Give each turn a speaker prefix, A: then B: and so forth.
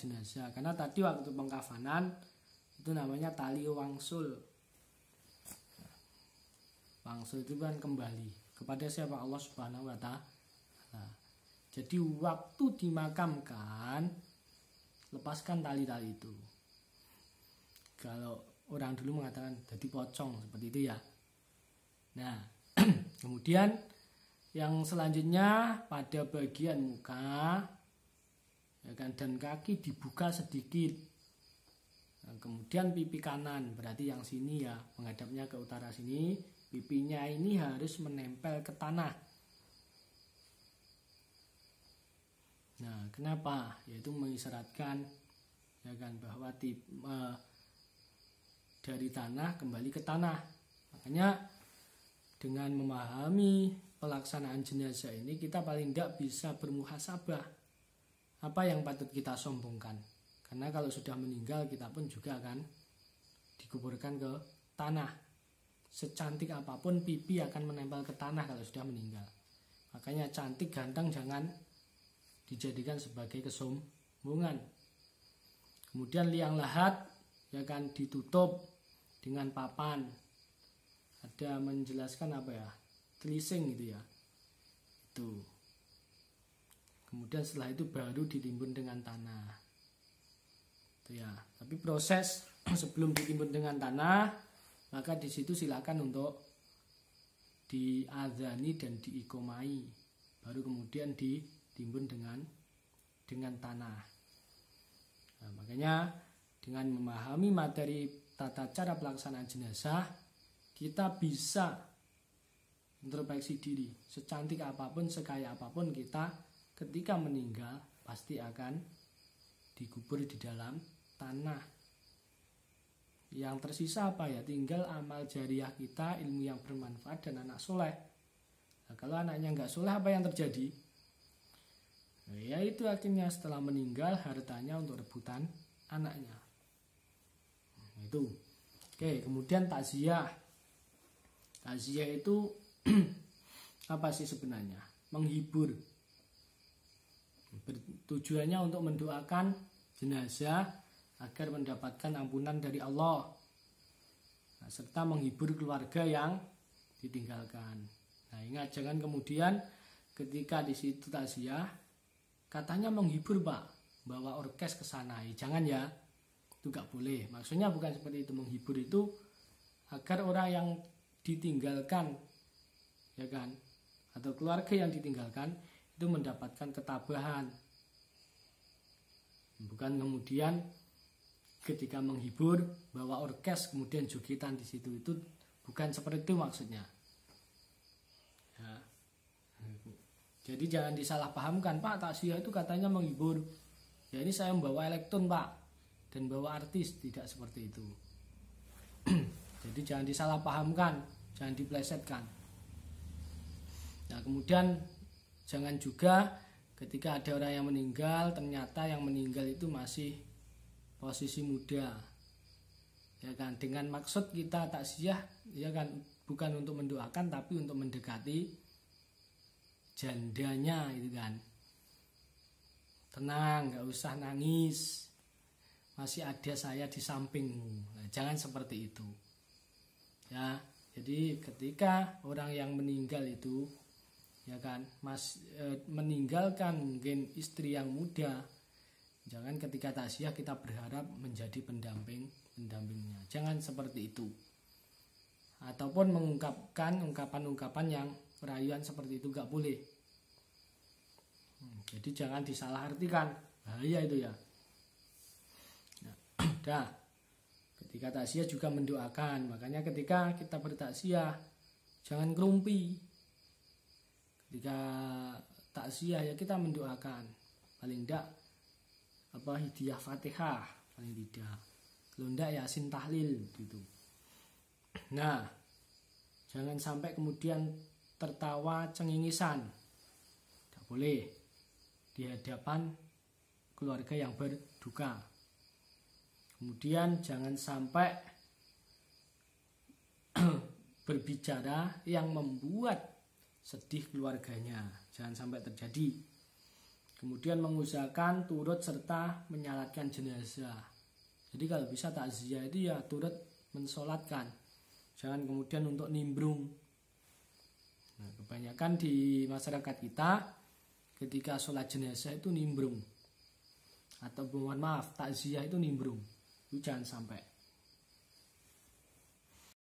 A: jenazah. Karena tadi waktu pengkafanan itu namanya tali wangsul. Wangsul itu kan kembali kepada siapa? Allah Subhanahu wa Ta'ala. Jadi waktu dimakamkan, lepaskan tali-tali itu. Kalau orang dulu mengatakan jadi pocong seperti itu ya. Nah, kemudian yang selanjutnya pada bagian muka ya kan, dan kaki dibuka sedikit. Nah, kemudian pipi kanan, berarti yang sini ya menghadapnya ke utara sini, pipinya ini harus menempel ke tanah. Nah, kenapa? Yaitu mengisyaratkan ya kan bahwa dari tanah kembali ke tanah. Makanya dengan memahami pelaksanaan jenazah ini kita paling tidak bisa bermuhasabah apa yang patut kita sombongkan. Karena kalau sudah meninggal kita pun juga akan dikuburkan ke tanah. Secantik apapun pipi akan menempel ke tanah kalau sudah meninggal. Makanya cantik ganteng jangan dijadikan sebagai kesombongan. Kemudian liang lahat ya kan ditutup dengan papan. Ada menjelaskan apa ya? Telising gitu ya. Itu. Kemudian setelah itu baru ditimbun dengan tanah. Itu ya. Tapi proses sebelum ditimbun dengan tanah, maka di situ silakan untuk diadzani dan diikomai. Baru kemudian ditimbun dengan tanah. Nah, makanya dengan memahami materi tata cara pelaksanaan jenazah, kita bisa introspeksi diri. Secantik apapun, sekaya apapun kita, ketika meninggal pasti akan dikubur di dalam tanah. Yang tersisa apa ya? Tinggal amal jariah kita, ilmu yang bermanfaat dan anak soleh. Nah, kalau anaknya nggak soleh, apa yang terjadi? Nah, ya itu akhirnya setelah meninggal hartanya untuk rebutan anaknya. Nah, itu. Oke, kemudian takziah. Takziah itu apa sih sebenarnya? Menghibur. Tujuannya untuk mendoakan jenazah agar mendapatkan ampunan dari Allah. Nah, serta menghibur keluarga yang ditinggalkan. Nah, ingat jangan kemudian ketika di situ takziah katanya menghibur Pak, bawa orkes ke sana. Jangan ya. Itu gak boleh. Maksudnya bukan seperti itu. Menghibur itu agar orang yang ditinggalkan ya kan, atau keluarga yang ditinggalkan itu mendapatkan ketabahan. Bukan kemudian ketika menghibur bawa orkes kemudian jogetan di situ, itu bukan seperti itu maksudnya. Ya. Jadi jangan disalahpahamkan, Pak takziah itu katanya menghibur. Ya ini saya membawa elektron Pak dan bawa artis, tidak seperti itu. Jadi jangan disalahpahamkan, jangan diplesetkan. Nah kemudian jangan juga ketika ada orang yang meninggal, ternyata yang meninggal itu masih posisi muda. Ya kan, dengan maksud kita takziah ya kan bukan untuk mendoakan tapi untuk mendekati jandanya itu kan. Tenang, gak usah nangis. Masih ada saya di sampingmu. Nah, jangan seperti itu. Ya, jadi ketika orang yang meninggal itu ya kan meninggalkan mungkin istri yang muda, jangan ketika takziah kita berharap menjadi pendampingnya. Jangan seperti itu. Ataupun mengungkapkan ungkapan-ungkapan yang rayuan seperti itu gak boleh. Jadi jangan disalahartikan, bahaya itu ya. Nah, ketika takziah juga mendoakan. Makanya ketika kita bertakziah jangan kerumpi. Ketika takziah ya kita mendoakan. Paling tidak hidayah Fatihah paling tidak. Kalau tidak Yasin tahlil gitu. Nah, jangan sampai kemudian tertawa cengingisan. Tidak boleh di hadapan keluarga yang berduka. Kemudian jangan sampai berbicara yang membuat sedih keluarganya. Jangan sampai terjadi. Kemudian mengusahakan turut serta menyalatkan jenazah. Jadi kalau bisa takziah itu ya turut mensolatkan. Jangan kemudian untuk nimbrung. Nah, kebanyakan di masyarakat kita ketika sholat jenazah itu nimbrung. Atau mohon maaf, takziah itu nimbrung. Itu jangan sampai.